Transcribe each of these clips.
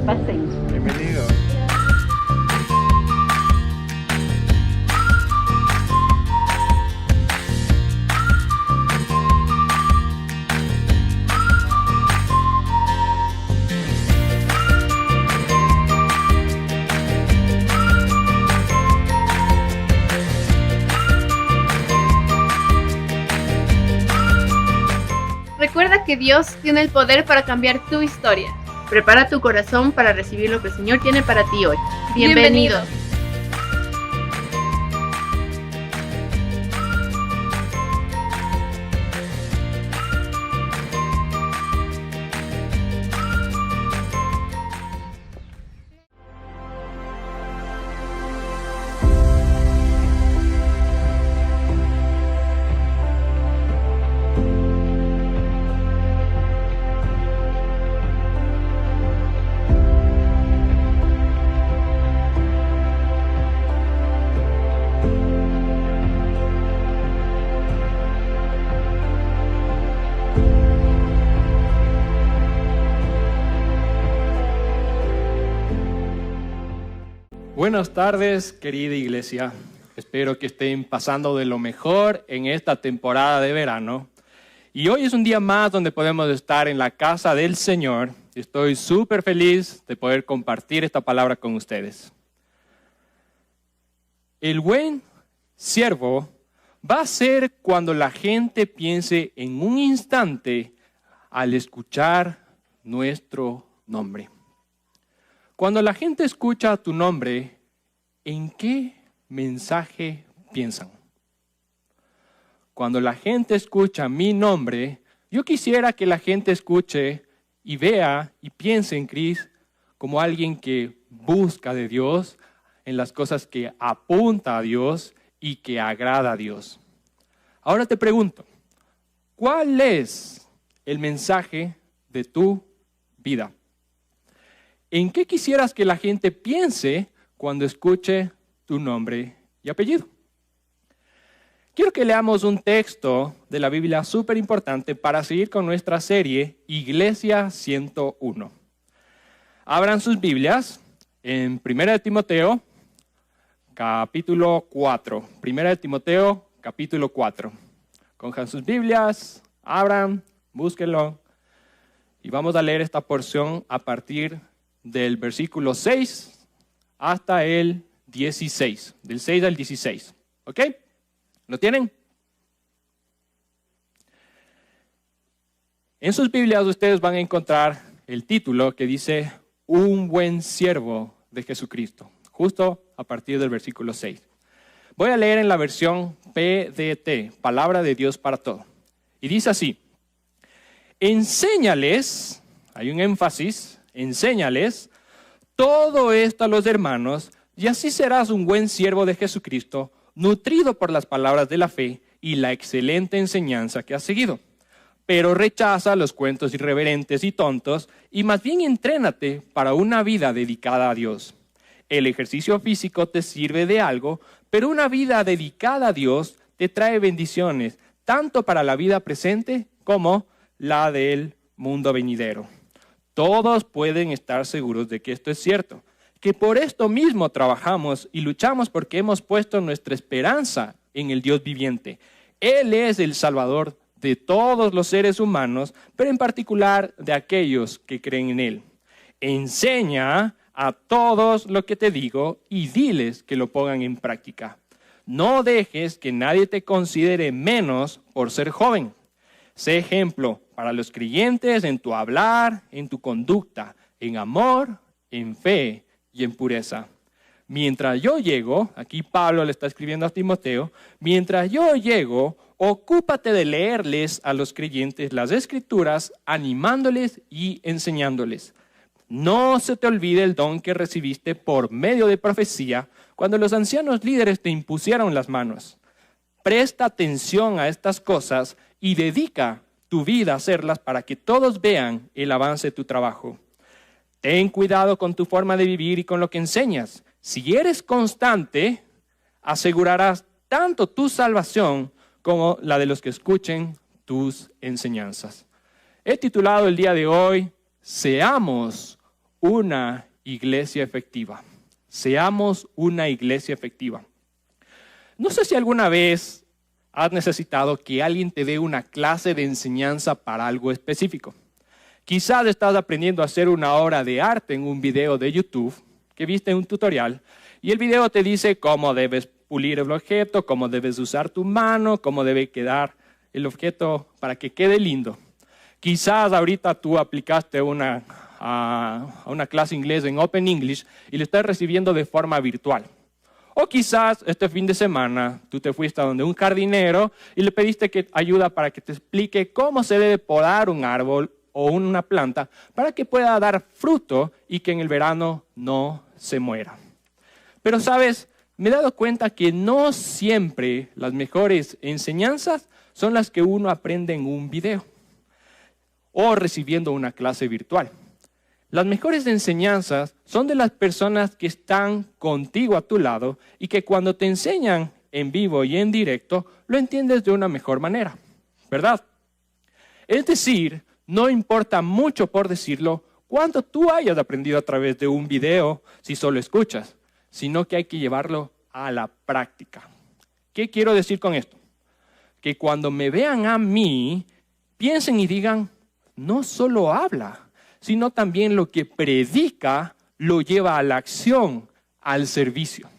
Pasen. Bienvenido. Recuerda que Dios tiene el poder para cambiar tu historia. Prepara tu corazón para recibir lo que el Señor tiene para ti hoy. Bienvenidos. Buenas tardes, querida iglesia. Espero que estén pasando de lo mejor en esta temporada de verano. Y hoy es un día más donde podemos estar en la casa del Señor. Estoy súper feliz de poder compartir esta palabra con ustedes. El buen siervo va a ser cuando la gente piense en un instante al escuchar nuestro nombre. Cuando la gente escucha tu nombre, ¿en qué mensaje piensan? Cuando la gente escucha mi nombre, yo quisiera que la gente escuche y vea y piense en Cris como alguien que busca de Dios, en las cosas que apunta a Dios y que agrada a Dios. Ahora te pregunto, ¿cuál es el mensaje de tu vida? ¿En qué quisieras que la gente piense cuando escuche tu nombre y apellido? Quiero que leamos un texto de la Biblia súper importante para seguir con nuestra serie Iglesia 101. Abran sus Biblias en 1 Timoteo, capítulo 4. 1 Timoteo, capítulo 4. Cojan sus Biblias, abran, búsquenlo y vamos a leer esta porción a partir del versículo 6 hasta el 16, del 6 al 16, ¿ok? ¿Lo tienen? En sus Biblias ustedes van a encontrar el título que dice Un buen siervo de Jesucristo, justo a partir del versículo 6. Voy a leer en la versión PDT, Palabra de Dios para Todo, y dice así: enséñales, hay un énfasis, enséñales todo esto a los hermanos, y así serás un buen siervo de Jesucristo, nutrido por las palabras de la fe y la excelente enseñanza que has seguido. Pero rechaza los cuentos irreverentes y tontos, y más bien entrénate para una vida dedicada a Dios. El ejercicio físico te sirve de algo, pero una vida dedicada a Dios te trae bendiciones, tanto para la vida presente como la del mundo venidero. Todos pueden estar seguros de que esto es cierto, que por esto mismo trabajamos y luchamos porque hemos puesto nuestra esperanza en el Dios viviente. Él es el Salvador de todos los seres humanos, pero en particular de aquellos que creen en Él. Enseña a todos lo que te digo y diles que lo pongan en práctica. No dejes que nadie te considere menos por ser joven. Sé ejemplo para los creyentes en tu hablar, en tu conducta, en amor, en fe y en pureza. Mientras yo llego, aquí Pablo le está escribiendo a Timoteo, mientras yo llego, ocúpate de leerles a los creyentes las Escrituras, animándoles y enseñándoles. No se te olvide el don que recibiste por medio de profecía cuando los ancianos líderes te impusieron las manos. Presta atención a estas cosas y dedica tu vida a hacerlas para que todos vean el avance de tu trabajo. Ten cuidado con tu forma de vivir y con lo que enseñas. Si eres constante, asegurarás tanto tu salvación como la de los que escuchen tus enseñanzas. He titulado el día de hoy, Seamos una iglesia efectiva. Seamos una iglesia efectiva. No sé si alguna vez has necesitado que alguien te dé una clase de enseñanza para algo específico. Quizás estás aprendiendo a hacer una obra de arte en un video de YouTube que viste en un tutorial y el video te dice cómo debes pulir el objeto, cómo debes usar tu mano, cómo debe quedar el objeto para que quede lindo. Quizás ahorita tú aplicaste a una clase inglés en Open English y lo estás recibiendo de forma virtual. O quizás este fin de semana tú te fuiste a donde un jardinero y le pediste ayuda para que te explique cómo se debe podar un árbol o una planta para que pueda dar fruto y que en el verano no se muera. Pero sabes, me he dado cuenta que no siempre las mejores enseñanzas son las que uno aprende en un video o recibiendo una clase virtual. Las mejores enseñanzas son de las personas que están contigo a tu lado y que cuando te enseñan en vivo y en directo, lo entiendes de una mejor manera, ¿verdad? Es decir, no importa mucho, por decirlo, cuánto tú hayas aprendido a través de un video si solo escuchas, sino que hay que llevarlo a la práctica. ¿Qué quiero decir con esto? Que cuando me vean a mí, piensen y digan, no solo habla, sino también lo que predica lo lleva a la acción, al servicio.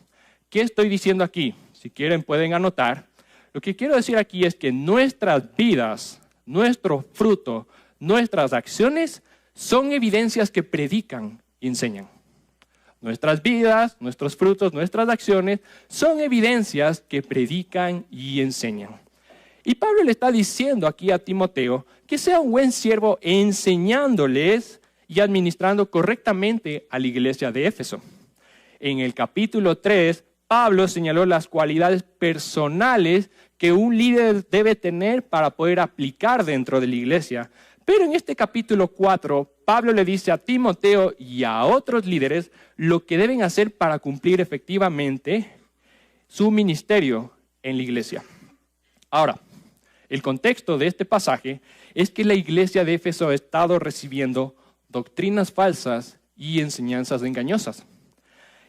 ¿Qué estoy diciendo aquí? Si quieren pueden anotar. Lo que quiero decir aquí es que nuestras vidas, nuestro fruto, nuestras acciones son evidencias que predican y enseñan. Nuestras vidas, nuestros frutos, nuestras acciones son evidencias que predican y enseñan. Y Pablo le está diciendo aquí a Timoteo que sea un buen siervo enseñándoles y administrando correctamente a la iglesia de Éfeso. En el capítulo 3, Pablo señaló las cualidades personales que un líder debe tener para poder aplicar dentro de la iglesia. Pero en este capítulo 4, Pablo le dice a Timoteo y a otros líderes lo que deben hacer para cumplir efectivamente su ministerio en la iglesia. Ahora, el contexto de este pasaje es que la iglesia de Éfeso ha estado recibiendo doctrinas falsas y enseñanzas engañosas.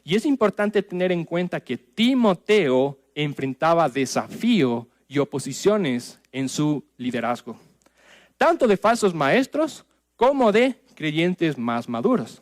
Y es importante tener en cuenta que Timoteo enfrentaba desafío y oposiciones en su liderazgo, tanto de falsos maestros como de creyentes más maduros.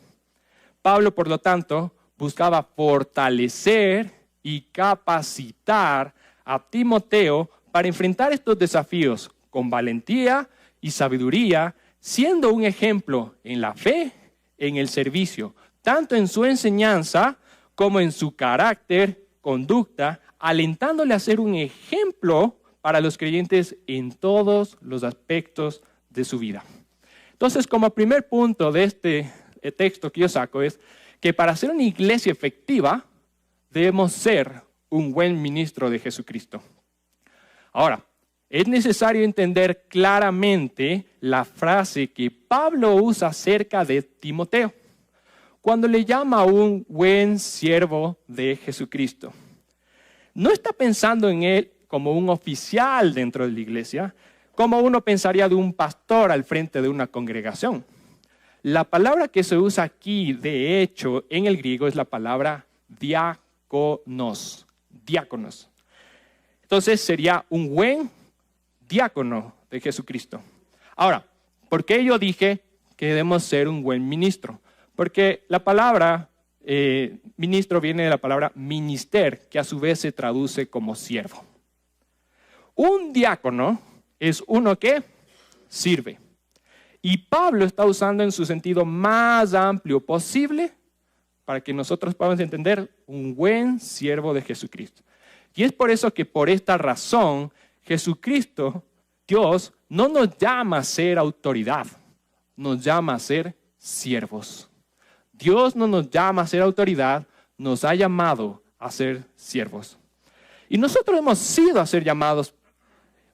Pablo, por lo tanto, buscaba fortalecer y capacitar a Timoteo para enfrentar estos desafíos con valentía y sabiduría, siendo un ejemplo en la fe, en el servicio, tanto en su enseñanza como en su carácter, conducta, alentándole a ser un ejemplo para los creyentes en todos los aspectos de su vida. Entonces, como primer punto de este texto que yo saco es que para ser una iglesia efectiva debemos ser un buen ministro de Jesucristo. Ahora, es necesario entender claramente la frase que Pablo usa acerca de Timoteo, cuando le llama un buen siervo de Jesucristo. No está pensando en él como un oficial dentro de la iglesia, como uno pensaría de un pastor al frente de una congregación. La palabra que se usa aquí, de hecho, en el griego es la palabra diáconos. Diáconos. Entonces sería un buen diácono de Jesucristo. Ahora, ¿por qué yo dije que debemos ser un buen ministro? Porque la palabra ministro viene de la palabra minister, que a su vez se traduce como siervo. Un diácono es uno que sirve. Y Pablo está usando en su sentido más amplio posible para que nosotros podamos entender un buen siervo de Jesucristo. Y es por eso que por esta razón Jesucristo, Dios, no nos llama a ser autoridad, nos llama a ser siervos. Dios no nos llama a ser autoridad, nos ha llamado a ser siervos. Y nosotros hemos sido a ser llamados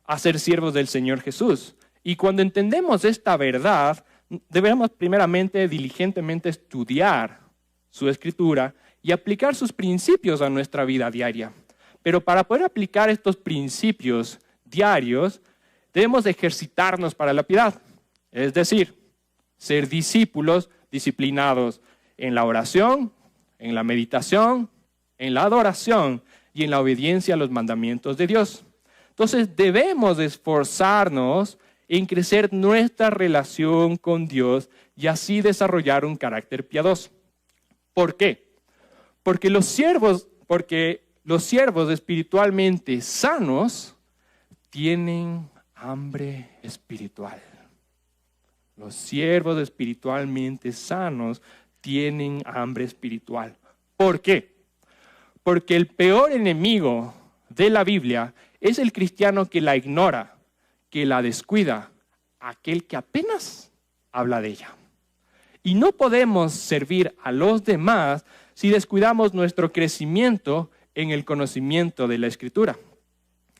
a ser siervos del Señor Jesús. Y cuando entendemos esta verdad, debemos primeramente diligentemente estudiar su escritura y aplicar sus principios a nuestra vida diaria. Pero para poder aplicar estos principios diarios, debemos ejercitarnos para la piedad. Es decir, ser discípulos disciplinados en la oración, en la meditación, en la adoración y en la obediencia a los mandamientos de Dios. Entonces debemos esforzarnos en crecer nuestra relación con Dios y así desarrollar un carácter piadoso. ¿Por qué? Porque los siervos espiritualmente sanos tienen hambre espiritual. Los siervos espiritualmente sanos tienen hambre espiritual. ¿Por qué? Porque el peor enemigo de la Biblia es el cristiano que la ignora, que la descuida, aquel que apenas habla de ella. Y no podemos servir a los demás si descuidamos nuestro crecimiento en el conocimiento de la Escritura.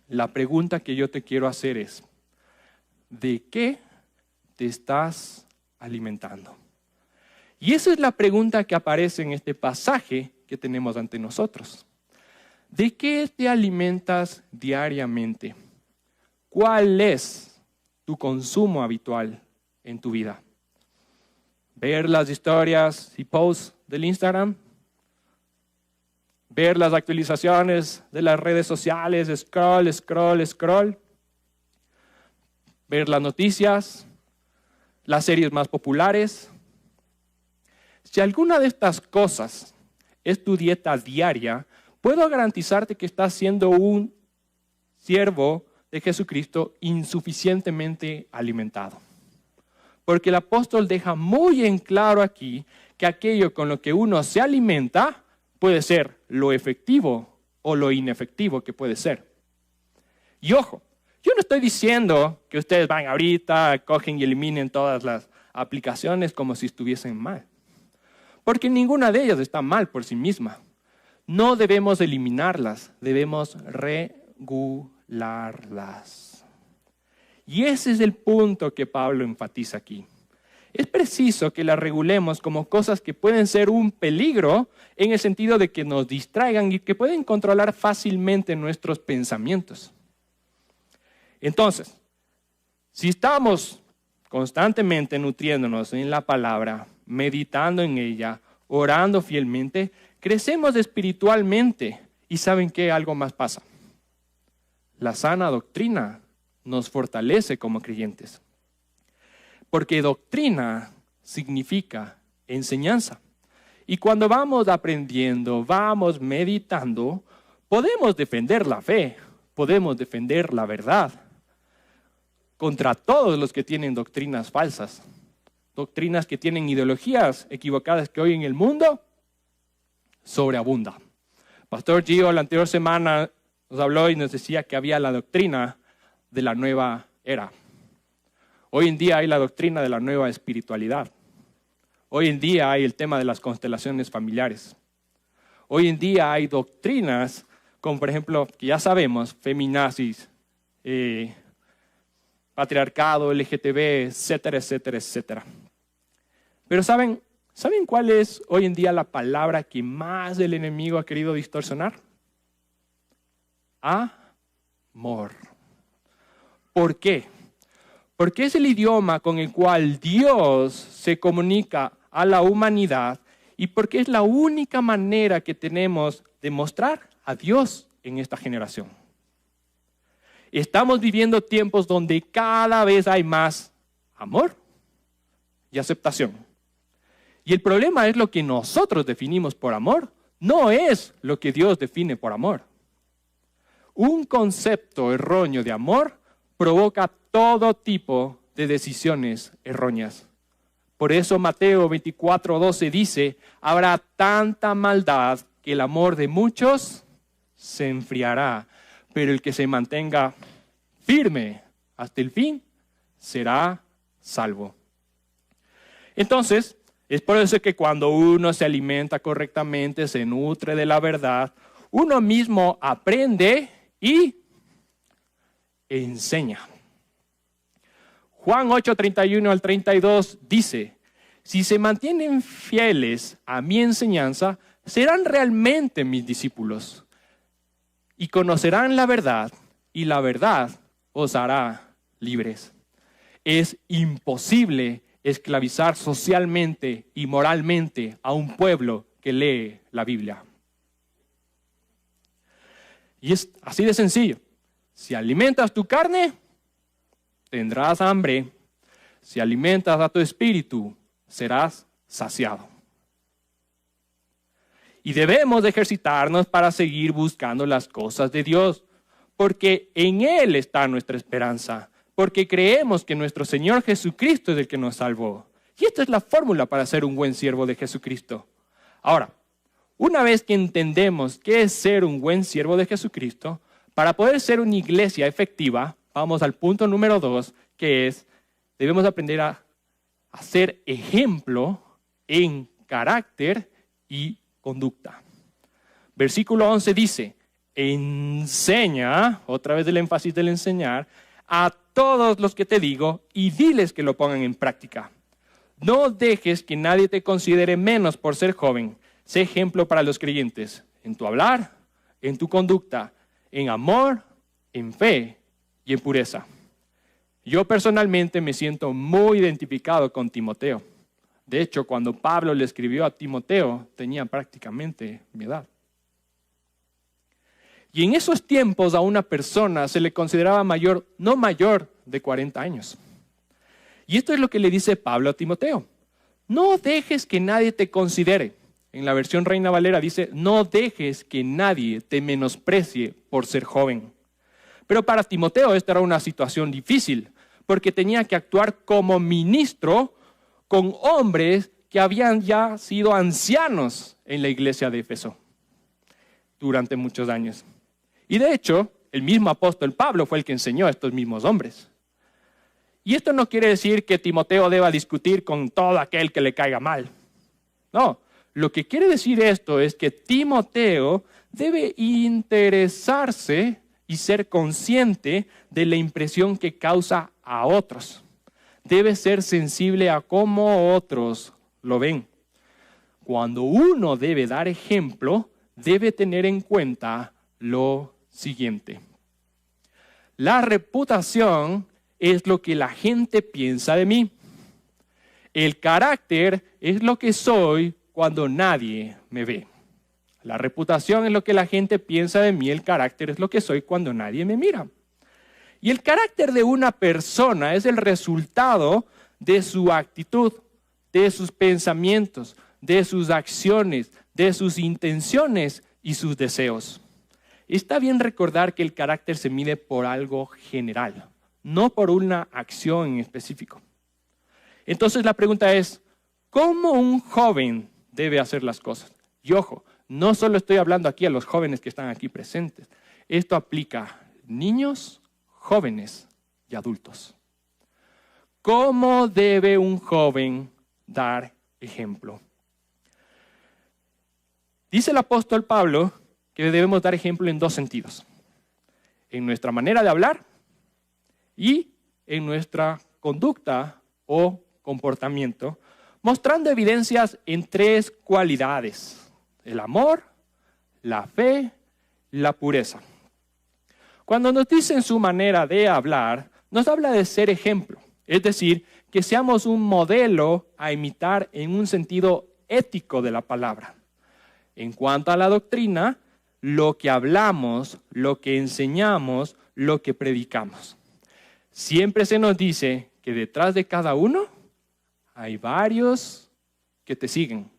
La pregunta que yo te quiero hacer es, ¿de qué te estás alimentando? Y esa es la pregunta que aparece en este pasaje que tenemos ante nosotros. ¿De qué te alimentas diariamente? ¿Cuál es tu consumo habitual en tu vida? ¿Ver las historias y posts del Instagram? ¿Ver las actualizaciones de las redes sociales? Scroll. ¿Ver las noticias? ¿Las series más populares? Si alguna de estas cosas es tu dieta diaria, puedo garantizarte que estás siendo un siervo de Jesucristo insuficientemente alimentado. Porque el apóstol deja muy en claro aquí que aquello con lo que uno se alimenta puede ser lo efectivo o lo inefectivo que puede ser. Y ojo, yo no estoy diciendo que ustedes van ahorita, cogen y eliminen todas las aplicaciones como si estuviesen mal. Porque ninguna de ellas está mal por sí misma. No debemos eliminarlas, debemos regularlas. Y ese es el punto que Pablo enfatiza aquí. Es preciso que las regulemos como cosas que pueden ser un peligro en el sentido de que nos distraigan y que pueden controlar fácilmente nuestros pensamientos. Entonces, si estamos constantemente nutriéndonos en la palabra, meditando en ella, orando fielmente, crecemos espiritualmente. ¿Y saben qué? Algo más pasa. La sana doctrina nos fortalece como creyentes. Porque doctrina significa enseñanza. Y cuando vamos aprendiendo, vamos meditando, podemos defender la fe, podemos defender la verdad contra todos los que tienen doctrinas falsas, doctrinas que tienen ideologías equivocadas que hoy en el mundo sobreabunda. Pastor Gio la anterior semana nos habló y nos decía que había la doctrina de la nueva era. Hoy en día hay la doctrina de la nueva espiritualidad. Hoy en día hay el tema de las constelaciones familiares. Hoy en día hay doctrinas como por ejemplo, que ya sabemos, feminazis, patriarcado, LGTB, etcétera, etcétera, etcétera. Pero ¿saben cuál es hoy en día la palabra que más el enemigo ha querido distorsionar? Amor. ¿Por qué? Porque es el idioma con el cual Dios se comunica a la humanidad y porque es la única manera que tenemos de mostrar a Dios en esta generación. Estamos viviendo tiempos donde cada vez hay más amor y aceptación. Y el problema es lo que nosotros definimos por amor, no es lo que Dios define por amor. Un concepto erróneo de amor provoca todo tipo de decisiones erróneas. Por eso Mateo 24:12 dice, habrá tanta maldad que el amor de muchos se enfriará, pero el que se mantenga firme hasta el fin será salvo. Entonces, es por eso que cuando uno se alimenta correctamente, se nutre de la verdad, uno mismo aprende y enseña. Juan 8:31 al 32 dice, si se mantienen fieles a mi enseñanza, serán realmente mis discípulos y conocerán la verdad y la verdad os hará libres. Es imposible esclavizar socialmente y moralmente a un pueblo que lee la Biblia. Y es así de sencillo. Si alimentas tu carne, tendrás hambre. Si alimentas a tu espíritu, serás saciado. Y debemos de ejercitarnos para seguir buscando las cosas de Dios, porque en Él está nuestra esperanza, porque creemos que nuestro Señor Jesucristo es el que nos salvó. Y esta es la fórmula para ser un buen siervo de Jesucristo. Ahora, una vez que entendemos qué es ser un buen siervo de Jesucristo, para poder ser una iglesia efectiva, vamos al punto número 2, que es, debemos aprender a ser ejemplo en carácter y conducta. Versículo 11 dice, enseña, otra vez el énfasis del enseñar, a todos los que te digo y diles que lo pongan en práctica. No dejes que nadie te considere menos por ser joven. Sé ejemplo para los creyentes en tu hablar, en tu conducta, en amor, en fe y en pureza. Yo personalmente me siento muy identificado con Timoteo. De hecho, cuando Pablo le escribió a Timoteo, tenía prácticamente mi edad. Y en esos tiempos a una persona se le consideraba mayor, no mayor de 40 años. Y esto es lo que le dice Pablo a Timoteo. No dejes que nadie te considere. En la versión Reina Valera dice, no dejes que nadie te menosprecie por ser joven. Pero para Timoteo esta era una situación difícil, porque tenía que actuar como ministro con hombres que habían ya sido ancianos en la iglesia de Éfeso durante muchos años. Y de hecho, el mismo apóstol Pablo fue el que enseñó a estos mismos hombres. Y esto no quiere decir que Timoteo deba discutir con todo aquel que le caiga mal. No, lo que quiere decir esto es que Timoteo debe interesarse y ser consciente de la impresión que causa a otros. Debe ser sensible a cómo otros lo ven. Cuando uno debe dar ejemplo, debe tener en cuenta lo siguiente. La reputación es lo que la gente piensa de mí. El carácter es lo que soy cuando nadie me ve. La reputación es lo que la gente piensa de mí, el carácter es lo que soy cuando nadie me mira. Y el carácter de una persona es el resultado de su actitud, de sus pensamientos, de sus acciones, de sus intenciones y sus deseos. Está bien recordar que el carácter se mide por algo general, no por una acción en específico. Entonces la pregunta es, ¿cómo un joven debe hacer las cosas? Y ojo, no solo estoy hablando aquí a los jóvenes que están aquí presentes. Esto aplica a niños, jóvenes y adultos. ¿Cómo debe un joven dar ejemplo? Dice el apóstol Pablo que debemos dar ejemplo en dos sentidos. En nuestra manera de hablar y en nuestra conducta o comportamiento, mostrando evidencias en tres cualidades: el amor, la fe, la pureza. Cuando nos dicen su manera de hablar, nos habla de ser ejemplo, es decir, que seamos un modelo a imitar en un sentido ético de la palabra. En cuanto a la doctrina, lo que hablamos, lo que enseñamos, lo que predicamos. Siempre se nos dice que detrás de cada uno hay varios que te siguen.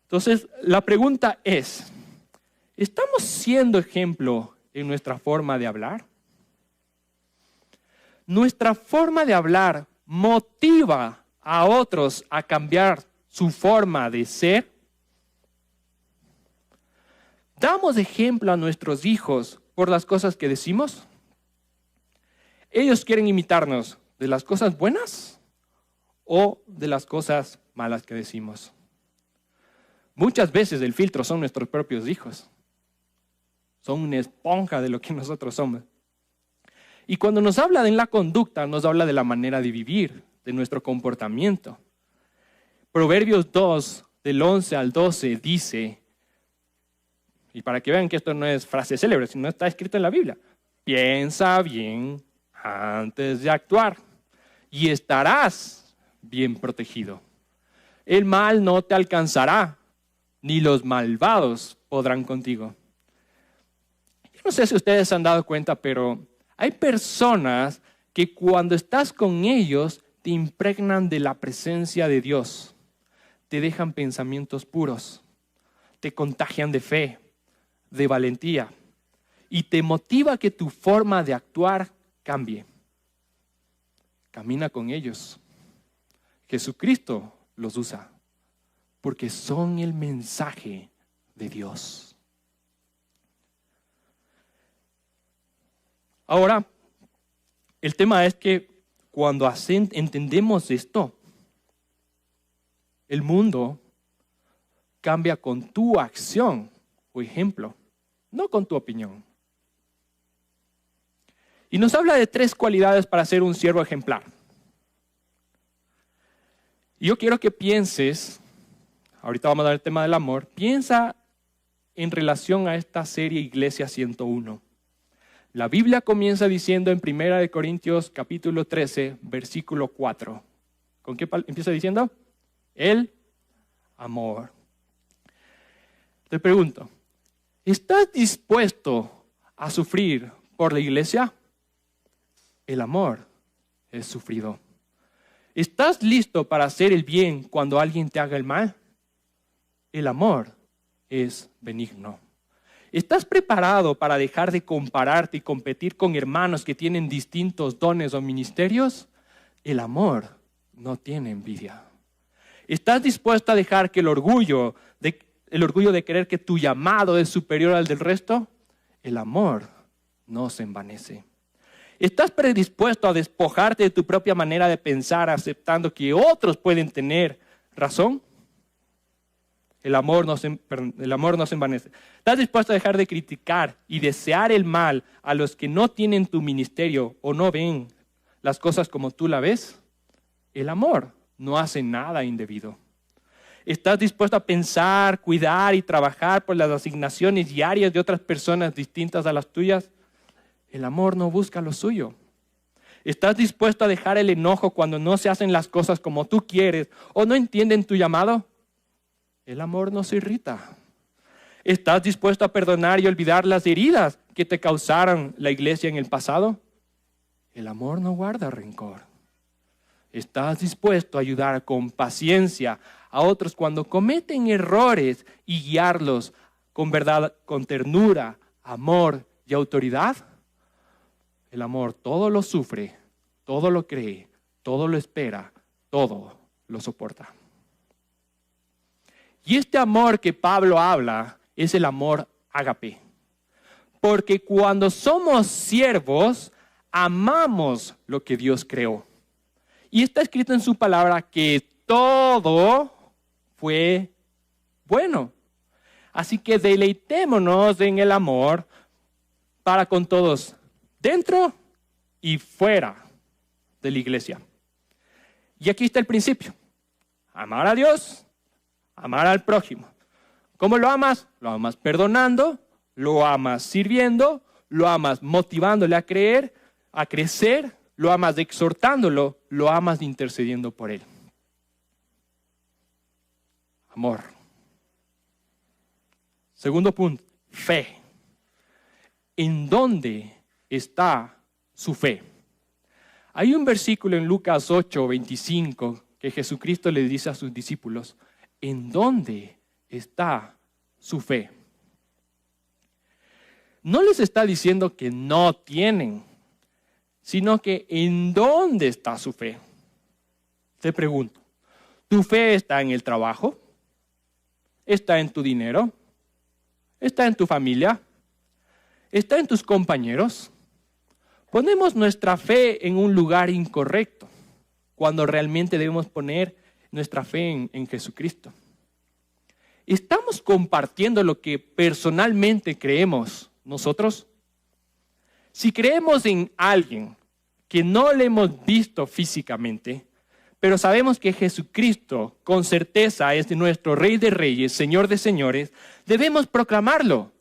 Entonces, la pregunta es, ¿estamos siendo ejemplo en nuestra forma de hablar? ¿Nuestra forma de hablar motiva a otros a cambiar su forma de ser? ¿Damos ejemplo a nuestros hijos por las cosas que decimos? ¿Ellos quieren imitarnos de las cosas buenas o de las cosas malas que decimos? Muchas veces el filtro son nuestros propios hijos. Son una esponja de lo que nosotros somos. Y cuando nos habla de la conducta, nos habla de la manera de vivir, de nuestro comportamiento. Proverbios 2, del 11 al 12, dice, y para que vean que esto no es frase célebre, sino está escrito en la Biblia, piensa bien antes de actuar, y estarás bien protegido. El mal no te alcanzará, ni los malvados podrán contigo. Yo no sé si ustedes se han dado cuenta, pero hay personas que cuando estás con ellos te impregnan de la presencia de Dios. Te dejan pensamientos puros, te contagian de fe, de valentía y te motiva que tu forma de actuar cambie. Camina con ellos. Jesucristo los usa porque son el mensaje de Dios. Ahora, el tema es que cuando entendemos esto, el mundo cambia con tu acción o ejemplo, no con tu opinión. Y nos habla de 3 cualidades para ser un siervo ejemplar. Y yo quiero que pienses, ahorita vamos a dar el tema del amor, piensa en relación a esta serie Iglesia 101. La Biblia comienza diciendo en 1 Corintios capítulo 13, versículo 4. ¿Con qué empieza diciendo? El amor. Te pregunto, ¿estás dispuesto a sufrir por la iglesia? El amor es sufrido. ¿Estás listo para hacer el bien cuando alguien te haga el mal? El amor es benigno. ¿Estás preparado para dejar de compararte y competir con hermanos que tienen distintos dones o ministerios? El amor no tiene envidia. ¿Estás dispuesto a dejar que el orgullo de creer que tu llamado es superior al del resto? El amor no se envanece. ¿Estás predispuesto a despojarte de tu propia manera de pensar, aceptando que otros pueden tener razón? El amor no se envanece. ¿Estás dispuesto a dejar de criticar y desear el mal a los que no tienen tu ministerio o no ven las cosas como tú la ves? El amor no hace nada indebido. ¿Estás dispuesto a pensar, cuidar y trabajar por las asignaciones diarias de otras personas distintas a las tuyas? El amor no busca lo suyo. ¿Estás dispuesto a dejar el enojo cuando no se hacen las cosas como tú quieres o no entienden tu llamado? El amor no se irrita. ¿Estás dispuesto a perdonar y olvidar las heridas que te causaron la iglesia en el pasado? El amor no guarda rencor. ¿Estás dispuesto a ayudar con paciencia a otros cuando cometen errores y guiarlos con verdad, con ternura, amor y autoridad? El amor todo lo sufre, todo lo cree, todo lo espera, todo lo soporta. Y este amor que Pablo habla es el amor ágape. Porque cuando somos siervos, amamos lo que Dios creó. Y está escrito en su palabra que todo fue bueno. Así que deleitémonos en el amor para con todos, dentro y fuera de la iglesia. Y aquí está el principio. Amar a Dios. Amar al prójimo. ¿Cómo lo amas? Lo amas perdonando, lo amas sirviendo, lo amas motivándole a creer, a crecer, lo amas exhortándolo, lo amas intercediendo por él. Amor. Segundo punto, fe. ¿En dónde está su fe? Hay un versículo en Lucas 8:25 que Jesucristo le dice a sus discípulos: ¿en dónde está su fe? No les está diciendo que no tienen, sino que ¿en dónde está su fe? Te pregunto, ¿tu fe está en el trabajo? ¿Está en tu dinero? ¿Está en tu familia? ¿Está en tus compañeros? Ponemos nuestra fe en un lugar incorrecto, cuando realmente debemos poner nuestra fe en Jesucristo. ¿Estamos compartiendo lo que personalmente creemos nosotros? Si creemos en alguien que no le hemos visto físicamente, pero sabemos que Jesucristo con certeza es nuestro Rey de Reyes, Señor de Señores, debemos proclamarlo.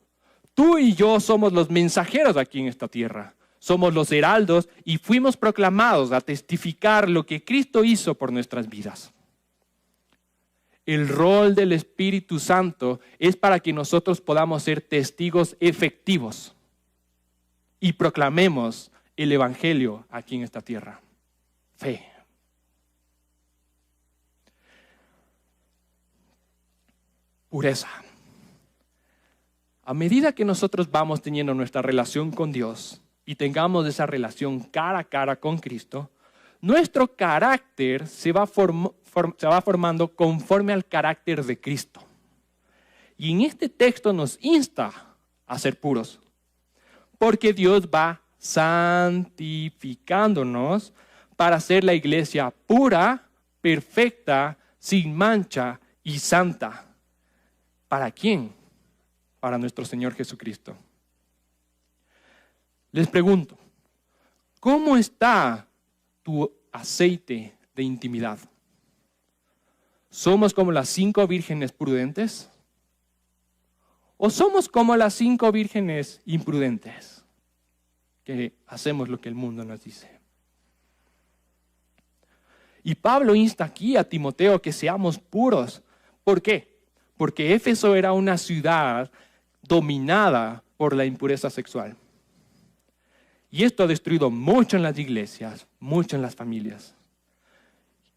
Tú y yo somos los mensajeros aquí en esta tierra. Somos los heraldos y fuimos proclamados a testificar lo que Cristo hizo por nuestras vidas. El rol del Espíritu Santo es para que nosotros podamos ser testigos efectivos y proclamemos el Evangelio aquí en esta tierra. Fe. Pureza. A medida que nosotros vamos teniendo nuestra relación con Dios y tengamos esa relación cara a cara con Cristo, nuestro carácter se va formando conforme al carácter de Cristo. Y en este texto nos insta a ser puros, porque Dios va santificándonos para ser la iglesia pura, perfecta, sin mancha y santa. ¿Para quién? Para nuestro Señor Jesucristo. Les pregunto, ¿cómo está tu aceite de intimidad? ¿Somos como las 5 vírgenes prudentes? ¿O somos como las 5 vírgenes imprudentes? Que hacemos lo que el mundo nos dice. Y Pablo insta aquí a Timoteo que seamos puros. ¿Por qué? Porque Éfeso era una ciudad dominada por la impureza sexual. Y esto ha destruido mucho en las iglesias, mucho en las familias.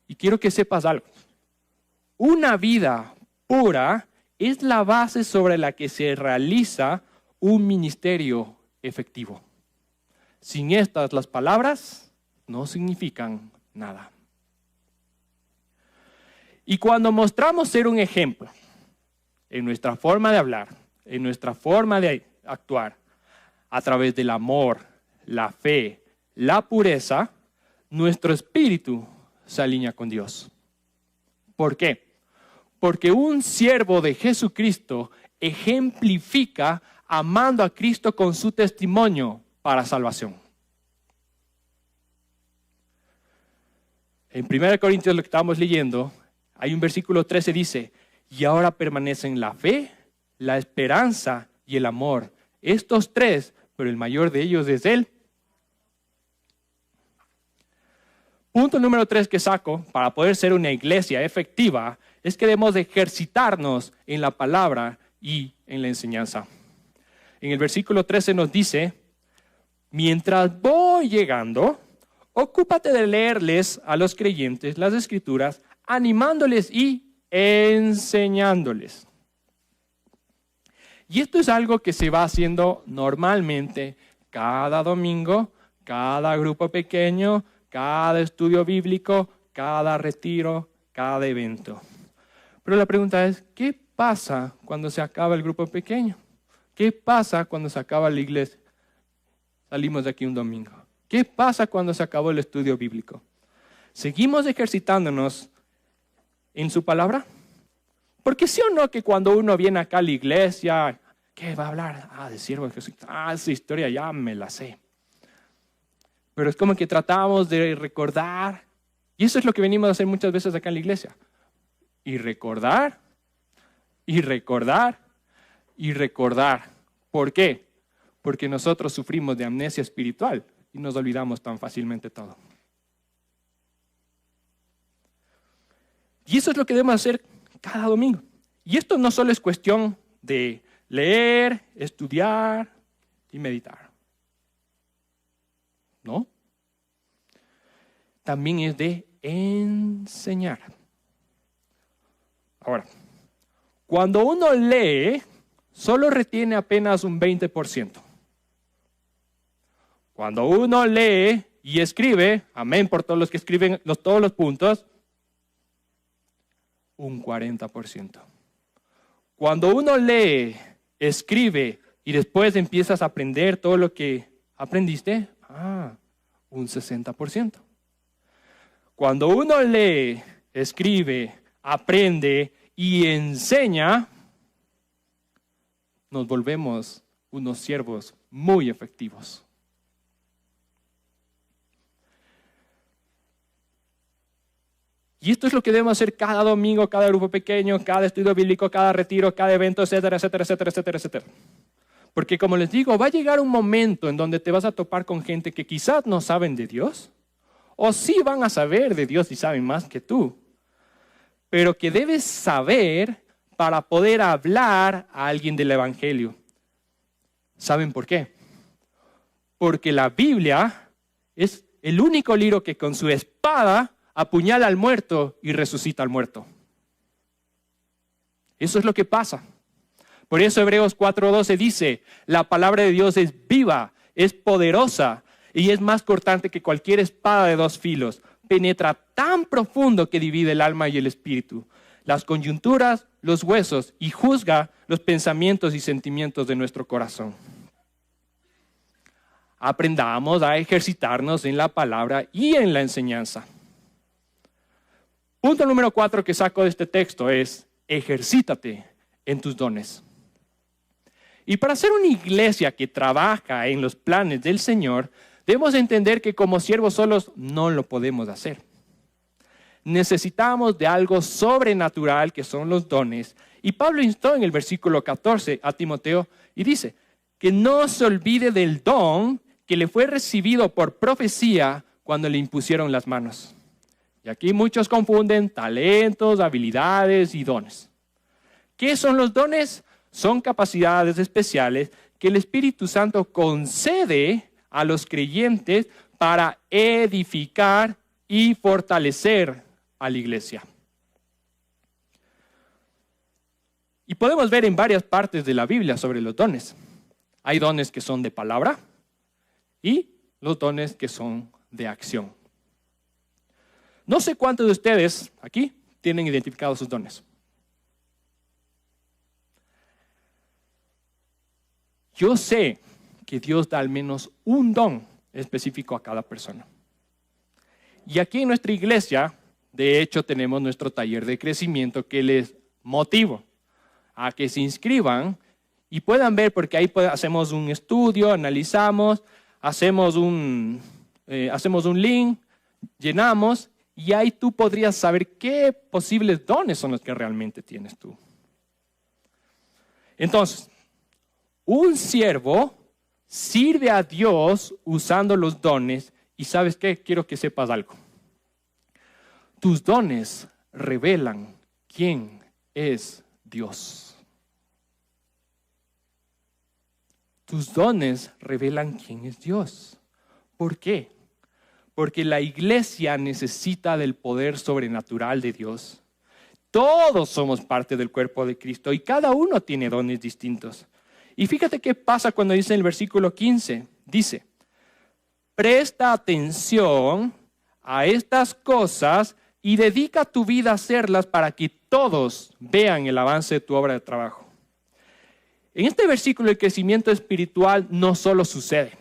Y quiero que sepas algo. Una vida pura es la base sobre la que se realiza un ministerio efectivo. Sin estas, las palabras no significan nada. Y cuando mostramos ser un ejemplo en nuestra forma de hablar, en nuestra forma de actuar, a través del amor, la fe, la pureza, nuestro espíritu se alinea con Dios. ¿Por qué? Porque un siervo de Jesucristo ejemplifica amando a Cristo con su testimonio para salvación. En 1 Corintios, lo que estamos leyendo, hay un versículo 13 dice, y ahora permanecen la fe, la esperanza y el amor. Estos 3, pero el mayor de ellos es Él. Punto número 3 que saco para poder ser una iglesia efectiva es que debemos de ejercitarnos en la palabra y en la enseñanza. En el versículo 13 nos dice, mientras voy llegando, ocúpate de leerles a los creyentes las Escrituras, animándoles y enseñándoles. Y esto es algo que se va haciendo normalmente cada domingo, cada grupo pequeño, cada estudio bíblico, cada retiro, cada evento. Pero la pregunta es, ¿qué pasa cuando se acaba el grupo pequeño? ¿Qué pasa cuando se acaba la iglesia? Salimos de aquí un domingo. ¿Qué pasa cuando se acabó el estudio bíblico? ¿Seguimos ejercitándonos en su palabra? Porque sí o no que cuando uno viene acá a la iglesia, ¿qué va a hablar? De siervo de Jesús. Esa historia ya me la sé. Pero es como que tratamos de recordar. Y eso es lo que venimos a hacer muchas veces acá en la iglesia. Y recordar, y recordar, y recordar. ¿Por qué? Porque nosotros sufrimos de amnesia espiritual y nos olvidamos tan fácilmente todo. Y eso es lo que debemos hacer cada domingo. Y esto no solo es cuestión de leer, estudiar y meditar. ¿No? También es de enseñar. Ahora, cuando uno lee, solo retiene apenas un 20%. Cuando uno lee y escribe, amén por todos los que escriben todos los puntos, un 40%. Cuando uno lee, escribe y después empiezas a aprender todo lo que aprendiste, un 60%. Cuando uno lee, escribe, aprende y enseña, nos volvemos unos siervos muy efectivos. Y esto es lo que debemos hacer cada domingo, cada grupo pequeño, cada estudio bíblico, cada retiro, cada evento, etcétera, etcétera, etcétera, etcétera, etcétera. Porque como les digo, va a llegar un momento en donde te vas a topar con gente que quizás no saben de Dios, o sí van a saber de Dios y saben más que tú, pero que debes saber para poder hablar a alguien del Evangelio. ¿Saben por qué? Porque la Biblia es el único libro que con su espada apuñala al muerto y resucita al muerto. Eso es lo que pasa. Por eso Hebreos 4:12 dice, la palabra de Dios es viva, es poderosa y es más cortante que cualquier espada de dos filos. Penetra tan profundo que divide el alma y el espíritu, las coyunturas, los huesos, y juzga los pensamientos y sentimientos de nuestro corazón. Aprendamos a ejercitarnos en la palabra y en la enseñanza. Punto número 4 que saco de este texto es, ejercítate en tus dones. Y para ser una iglesia que trabaja en los planes del Señor, debemos entender que como siervos solos no lo podemos hacer. Necesitamos de algo sobrenatural que son los dones. Y Pablo instó en el versículo 14 a Timoteo y dice que no se olvide del don que le fue recibido por profecía cuando le impusieron las manos. Y aquí muchos confunden talentos, habilidades y dones. ¿Qué son los dones? Son capacidades especiales que el Espíritu Santo concede a los creyentes para edificar y fortalecer a la iglesia. Y podemos ver en varias partes de la Biblia sobre los dones. Hay dones que son de palabra y los dones que son de acción. No sé cuántos de ustedes aquí tienen identificados sus dones. Yo sé que Dios da al menos un don específico a cada persona. Y aquí en nuestra iglesia, de hecho, tenemos nuestro taller de crecimiento que les motivo a que se inscriban y puedan ver, porque ahí hacemos un estudio, analizamos, hacemos un link, llenamos, y ahí tú podrías saber qué posibles dones son los que realmente tienes tú. Entonces, un siervo sirve a Dios usando los dones. Y ¿sabes qué? Quiero que sepas algo. Tus dones revelan quién es Dios. Tus dones revelan quién es Dios. ¿Por qué? Porque la iglesia necesita del poder sobrenatural de Dios. Todos somos parte del cuerpo de Cristo y cada uno tiene dones distintos. Y fíjate qué pasa cuando dice en el versículo 15. Dice, presta atención a estas cosas y dedica tu vida a hacerlas para que todos vean el avance de tu obra de trabajo. En este versículo el crecimiento espiritual no solo sucede.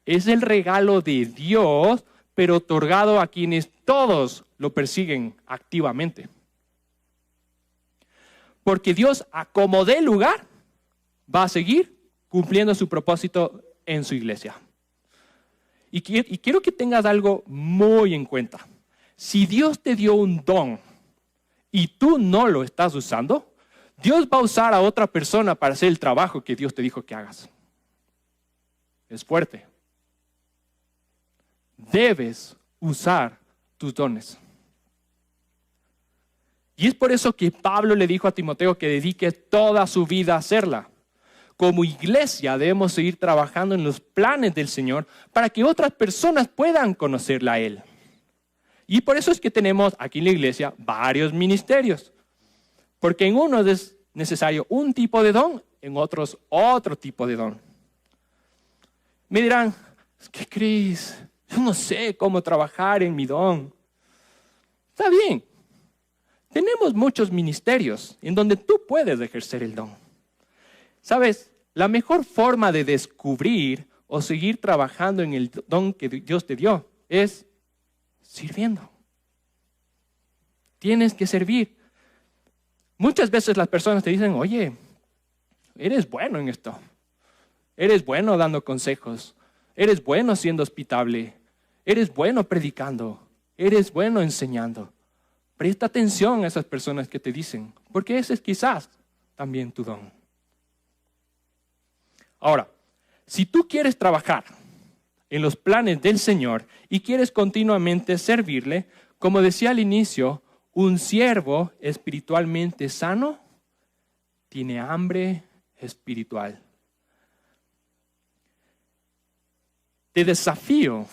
Es el regalo de Dios, pero otorgado a quienes todos lo persiguen activamente. Porque Dios, a como dé lugar, va a seguir cumpliendo su propósito en su iglesia. Y quiero que tengas algo muy en cuenta. Si Dios te dio un don y tú no lo estás usando, Dios va a usar a otra persona para hacer el trabajo que Dios te dijo que hagas. Es fuerte. Debes usar tus dones. Y es por eso que Pablo le dijo a Timoteo que dedique toda su vida a hacerla. Como iglesia debemos seguir trabajando en los planes del Señor para que otras personas puedan conocerla a Él. Y por eso es que tenemos aquí en la iglesia varios ministerios. Porque en unos es necesario un tipo de don, en otros otro tipo de don. Me dirán, ¿qué crees? Yo no sé cómo trabajar en mi don. Está bien. Tenemos muchos ministerios en donde tú puedes ejercer el don. ¿Sabes? La mejor forma de descubrir o seguir trabajando en el don que Dios te dio es sirviendo. Tienes que servir. Muchas veces las personas te dicen, oye, eres bueno en esto. Eres bueno dando consejos. Eres bueno siendo hospitable. Eres bueno predicando. Eres bueno enseñando. Presta atención a esas personas que te dicen, porque ese es quizás también tu don. Ahora, si tú quieres trabajar en los planes del Señor y quieres continuamente servirle, como decía al inicio, un siervo espiritualmente sano tiene hambre espiritual. Te desafío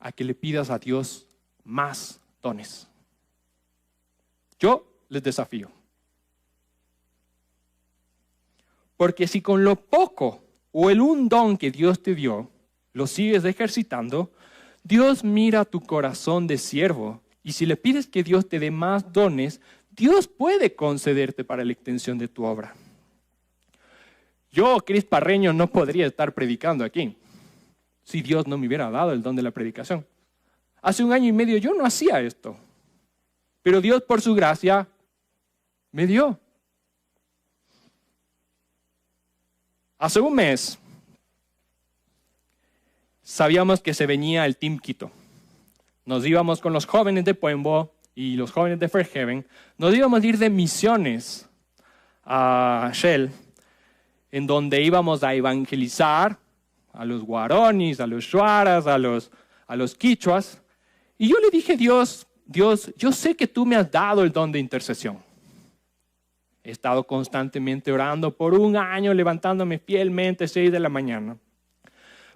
a que le pidas a Dios más dones. Yo les desafío. Porque si con lo poco o el un don que Dios te dio, lo sigues ejercitando, Dios mira tu corazón de siervo. Y si le pides que Dios te dé más dones, Dios puede concederte para la extensión de tu obra. Yo, Cris Parreño, no podría estar predicando aquí si Dios no me hubiera dado el don de la predicación. Hace 1 año y medio yo no hacía esto, pero Dios por su gracia me dio. Hace 1 mes sabíamos que se venía el Team Quito. Nos íbamos con los jóvenes de Puembo y los jóvenes de Fairhaven. Nos íbamos a ir de misiones a Shell, en donde íbamos a evangelizar a los guaronis, a los shuaras, a los quichuas. Y yo le dije, Dios, yo sé que tú me has dado el don de intercesión. He estado constantemente orando por 1 año, levantándome fielmente 6 de la mañana.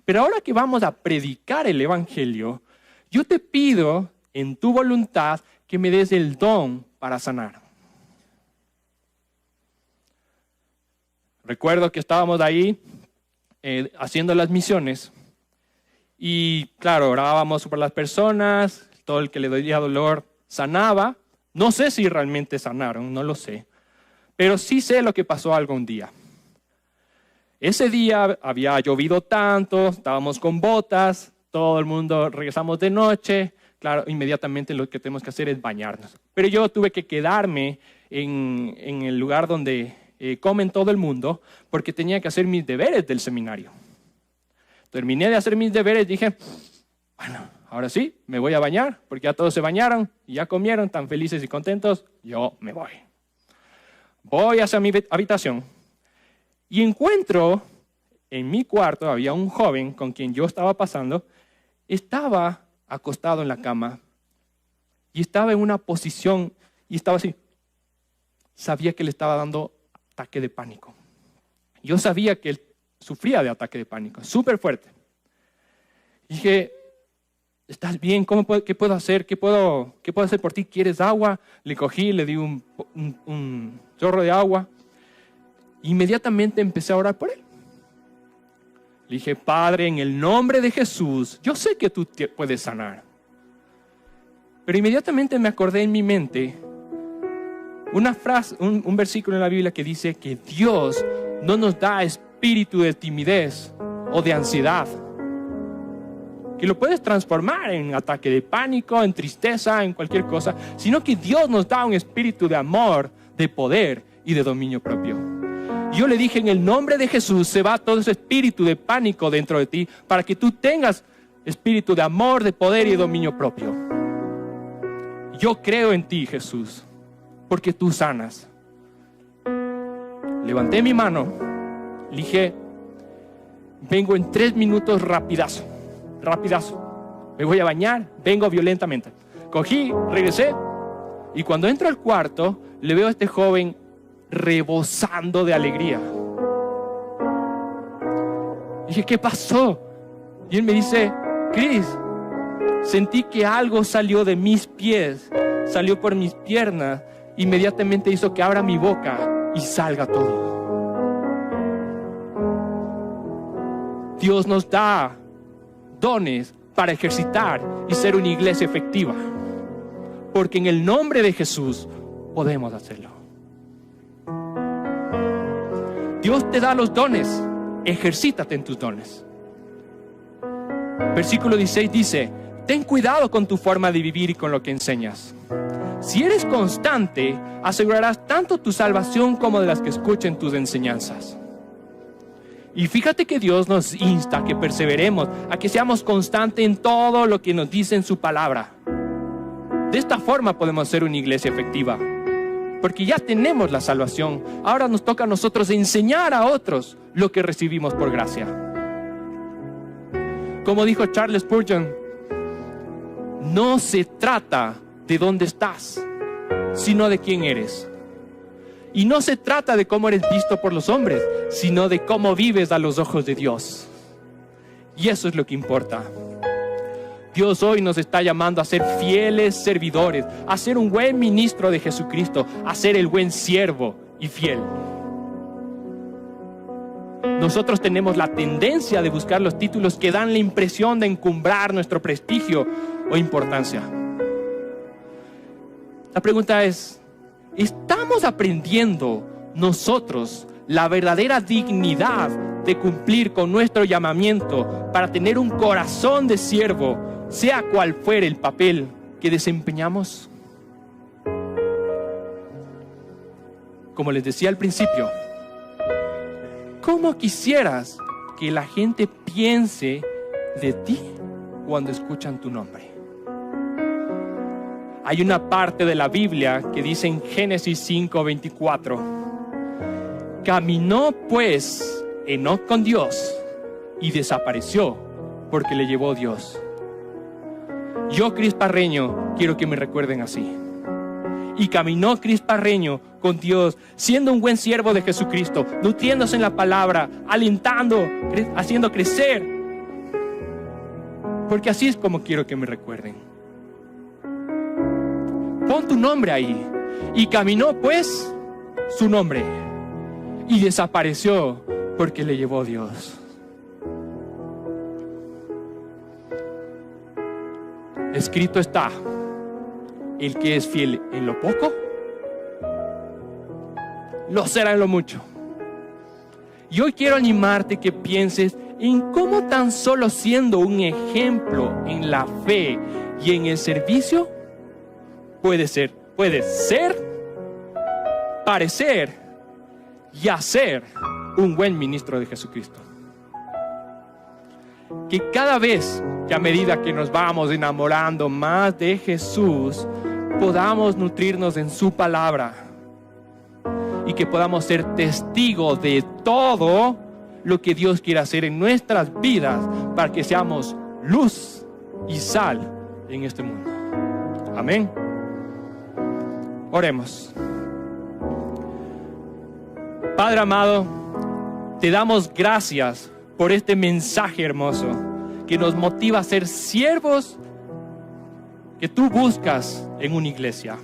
Pero ahora que vamos a predicar el evangelio, yo te pido en tu voluntad que me des el don para sanar. Recuerdo que estábamos ahí haciendo las misiones y claro, orábamos por las personas, todo el que le dolía dolor sanaba. No sé si realmente sanaron, no lo sé, pero sí sé lo que pasó algún día. Ese día había llovido tanto, estábamos con botas, todo el mundo regresamos de noche. Claro, inmediatamente lo que tenemos que hacer es bañarnos. Pero yo tuve que quedarme en el lugar donde comen todo el mundo porque tenía que hacer mis deberes del seminario. Terminé de hacer mis deberes y dije, bueno, ahora sí, me voy a bañar porque ya todos se bañaron y ya comieron, tan felices y contentos, yo me voy. Voy hacia mi habitación y encuentro en mi cuarto, había un joven con quien yo estaba pasando, estaba acostado en la cama y estaba en una posición y estaba así. Sabía que le estaba dando ataque de pánico. Yo sabía que él sufría de ataque de pánico, súper fuerte. Y dije, ¿estás bien? ¿Qué puedo hacer? ¿Qué puedo hacer por ti? ¿Quieres agua? Le cogí, le di un chorro de agua. Inmediatamente empecé a orar por él. Le dije, Padre, en el nombre de Jesús, yo sé que tú puedes sanar. Pero inmediatamente me acordé en mi mente una frase, un versículo en la Biblia que dice que Dios no nos da espíritu de timidez o de ansiedad, que lo puedes transformar en ataque de pánico, en tristeza, en cualquier cosa, sino que Dios nos da un espíritu de amor, de poder y de dominio propio. Yo le dije, en el nombre de Jesús se va todo ese espíritu de pánico dentro de ti para que tú tengas espíritu de amor, de poder y de dominio propio. Yo creo en ti, Jesús, porque tú sanas. Levanté mi mano, le dije, vengo en 3 minutos rapidazo. Me voy a bañar, vengo violentamente. Cogí, regresé y cuando entro al cuarto le veo a este joven rebosando de alegría. Dije, ¿qué pasó? Y él me dice, Cris, sentí que algo salió de mis pies, salió por mis piernas, inmediatamente hizo que abra mi boca y salga todo. Dios nos da dones para ejercitar y ser una iglesia efectiva, porque en el nombre de Jesús podemos hacerlo. Dios te da los dones, ejercítate en tus dones. Versículo 16 dice, ten cuidado con tu forma de vivir y con lo que enseñas. Si eres constante, asegurarás tanto tu salvación como de las que escuchen tus enseñanzas. Y fíjate que Dios nos insta a que perseveremos, a que seamos constantes en todo lo que nos dice en su palabra. De esta forma podemos ser una iglesia efectiva. porque ya tenemos la salvación. Ahora nos toca a nosotros enseñar a otros lo que recibimos por gracia. Como dijo Charles Spurgeon, no se trata de dónde estás, sino de quién eres. Y no se trata de cómo eres visto por los hombres, sino de cómo vives a los ojos de Dios. Y eso es lo que importa. Dios hoy nos está llamando a ser fieles servidores, a ser un buen ministro de Jesucristo, a ser el buen siervo y fiel. Nosotros tenemos la tendencia de buscar los títulos que dan la impresión de encumbrar nuestro prestigio o importancia. La pregunta es, ¿estamos aprendiendo nosotros la verdadera dignidad de cumplir con nuestro llamamiento para tener un corazón de siervo, sea cual fuere el papel que desempeñamos? Como les decía al principio, ¿cómo quisieras que la gente piense de ti cuando escuchan tu nombre? Hay una parte de la Biblia que dice en Génesis 5:24, caminó pues Enoc con Dios y desapareció porque le llevó Dios. Yo, Cris Parreño, quiero que me recuerden así. Y caminó Cris Parreño con Dios, siendo un buen siervo de Jesucristo, nutriéndose en la palabra, alentando, haciendo crecer. Porque así es como quiero que me recuerden. Pon tu nombre ahí. Y caminó pues su nombre y desapareció porque le llevó Dios. Escrito está, el que es fiel en lo poco, lo será en lo mucho. Y hoy quiero animarte que pienses en cómo tan solo siendo un ejemplo en la fe y en el servicio, puedes ser, parecer y hacer un buen ministro de Jesucristo. Que cada vez que a medida que nos vamos enamorando más de Jesús, podamos nutrirnos en su palabra y que podamos ser testigos de todo lo que Dios quiere hacer en nuestras vidas para que seamos luz y sal en este mundo. Amén. Oremos. Padre amado, te damos gracias por este mensaje hermoso que nos motiva a ser siervos que tú buscas en una iglesia.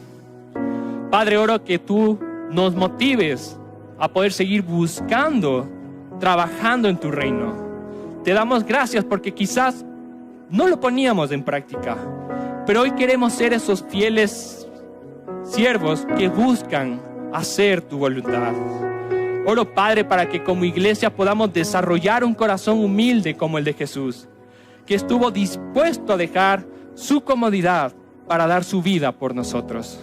Padre, oro que tú nos motives a poder seguir buscando, trabajando en tu reino. Te damos gracias porque quizás no lo poníamos en práctica, pero hoy queremos ser esos fieles siervos que buscan hacer tu voluntad. Oro, Padre, para que como iglesia podamos desarrollar un corazón humilde como el de Jesús, que estuvo dispuesto a dejar su comodidad para dar su vida por nosotros.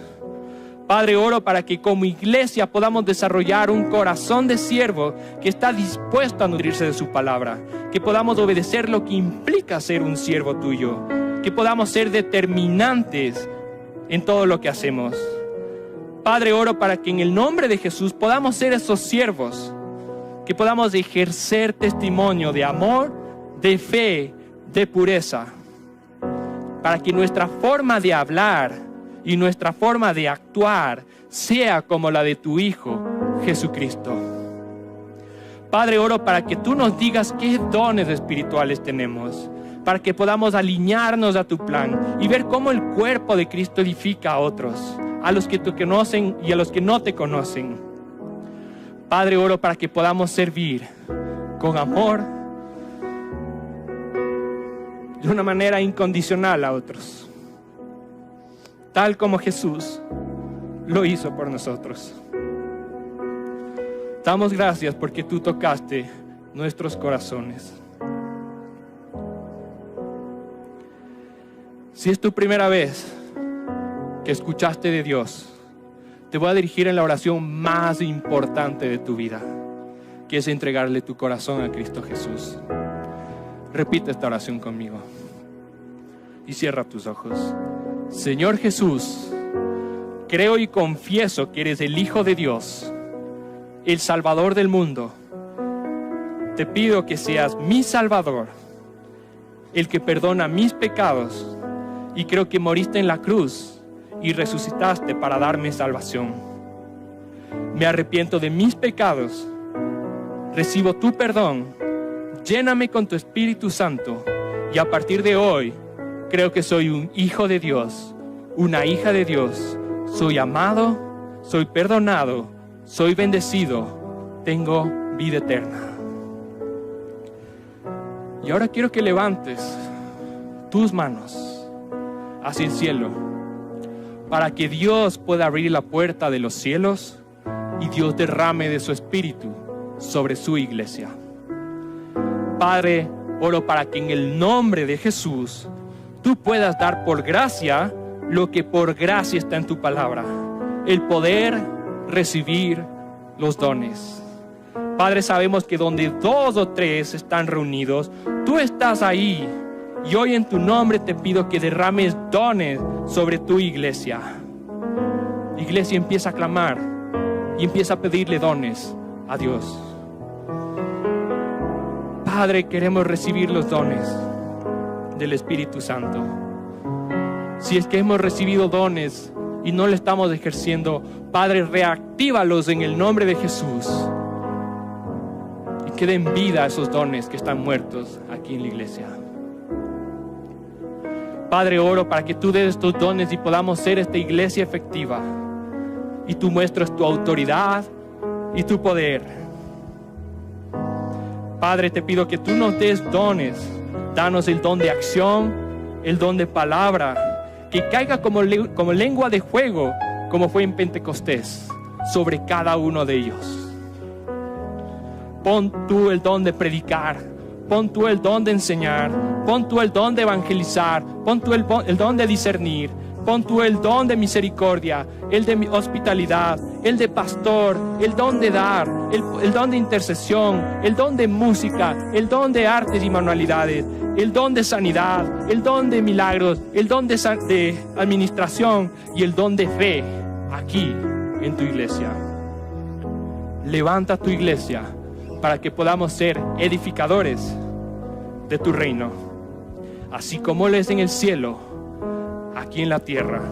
Padre, oro para que como iglesia podamos desarrollar un corazón de siervo que está dispuesto a nutrirse de su palabra, que podamos obedecer lo que implica ser un siervo tuyo, que podamos ser determinantes en todo lo que hacemos. Padre, oro para que en el nombre de Jesús podamos ser esos siervos, que podamos ejercer testimonio de amor, de fe, de pureza, para que nuestra forma de hablar y nuestra forma de actuar sea como la de tu Hijo, Jesucristo. Padre, oro para que tú nos digas qué dones espirituales tenemos, para que podamos alinearnos a tu plan y ver cómo el cuerpo de Cristo edifica a otros, a los que te conocen y a los que no te conocen. Padre, oro para que podamos servir con amor, de una manera incondicional a otros, tal como Jesús lo hizo por nosotros. Damos gracias porque tú tocaste nuestros corazones. Si es tu primera vez que escuchaste de Dios, te voy a dirigir en la oración más importante de tu vida, que es entregarle tu corazón a Cristo Jesús. Repite esta oración conmigo y cierra tus ojos. Señor Jesús, creo y confieso que eres el Hijo de Dios, el Salvador del mundo. Te pido que seas mi Salvador, el que perdona mis pecados, y creo que moriste en la cruz y resucitaste para darme salvación. Me arrepiento de mis pecados, recibo tu perdón, lléname con tu Espíritu Santo, y a partir de hoy creo que soy un hijo de Dios, una hija de Dios. Soy amado, soy perdonado, soy bendecido, tengo vida eterna. Y ahora quiero que levantes tus manos hacia el cielo, para que Dios pueda abrir la puerta de los cielos y Dios derrame de su Espíritu sobre su iglesia. Padre, oro para que en el nombre de Jesús tú puedas dar por gracia lo que por gracia está en tu palabra, el poder recibir los dones. Padre, sabemos que donde 2 o 3 están reunidos, tú estás ahí. Y hoy en tu nombre te pido que derrames dones sobre tu iglesia. Iglesia, empieza a clamar y empieza a pedirle dones a Dios. Padre, queremos recibir los dones del Espíritu Santo. Si es que hemos recibido dones y no le estamos ejerciendo, Padre, reactívalos en el nombre de Jesús. Y que den vida a esos dones que están muertos aquí en la iglesia. Padre, oro para que tú des estos dones y podamos ser esta iglesia efectiva. Y tú muestres tu autoridad y tu poder. Padre, te pido que tú nos des dones. Danos el don de acción, el don de palabra, que caiga como lengua de fuego, como fue en Pentecostés, sobre cada uno de ellos. Pon tú el don de predicar, pon tú el don de enseñar, pon tú el don de evangelizar, pon tú el don de discernir, pon tú el don de misericordia, el de hospitalidad, el de pastor, el don de dar, el don de intercesión, el don de música, el don de artes y manualidades, el don de sanidad, el don de milagros, el don de administración y el don de fe aquí en tu iglesia. Levanta tu iglesia para que podamos ser edificadores de tu reino, así como lo es en el cielo, aquí en la tierra,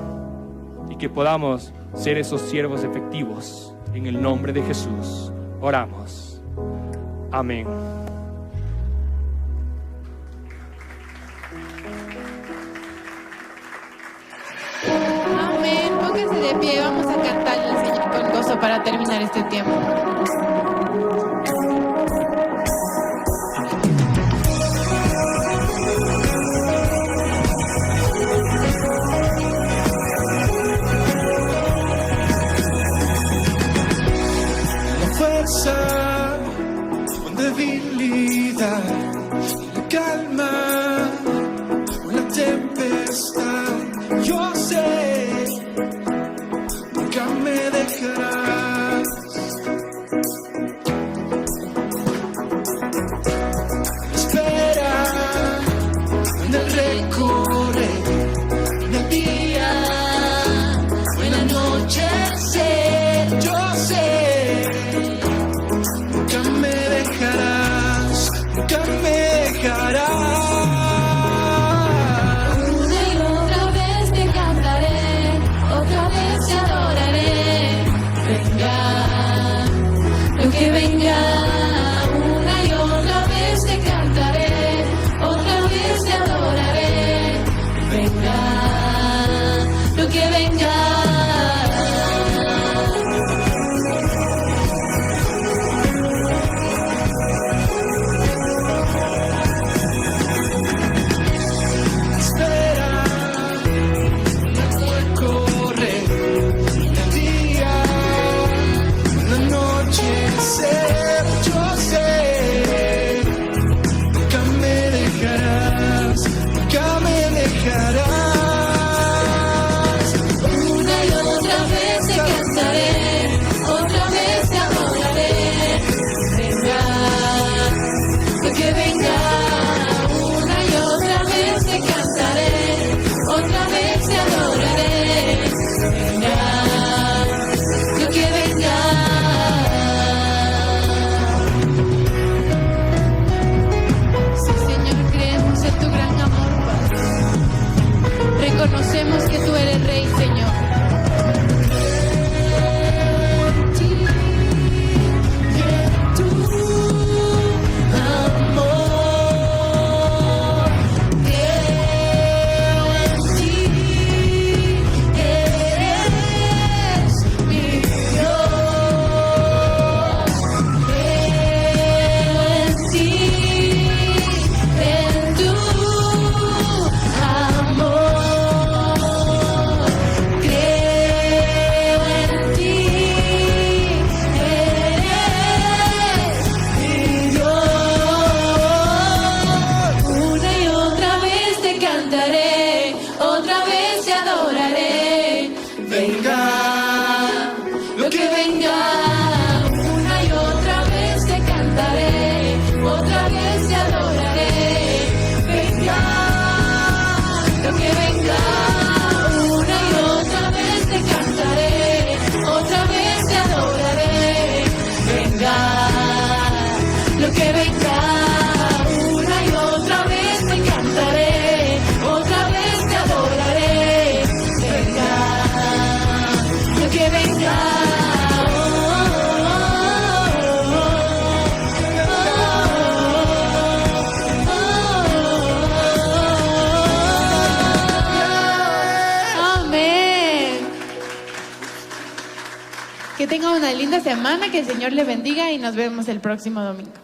y que podamos ser esos siervos efectivos. En el nombre de Jesús oramos. Amén. Amén. Pónganse de pie, vamos a cantarle al Señor con gozo para terminar este tiempo. Con debilidad, la calma, una tempestad. Yo sé, nunca me dejarás. Espera en el recorrer, en el día, en la noche. Yo sé. Nunca me dejarás. Una y otra vez te cantaré, otra vez te adoraré. Venga, lo que venga. Una y otra vez te cantaré, otra vez te adoraré. Venga, lo que venga. Otra vez te adoraré, venga. fin de semana, que el Señor le bendiga y nos vemos el próximo domingo.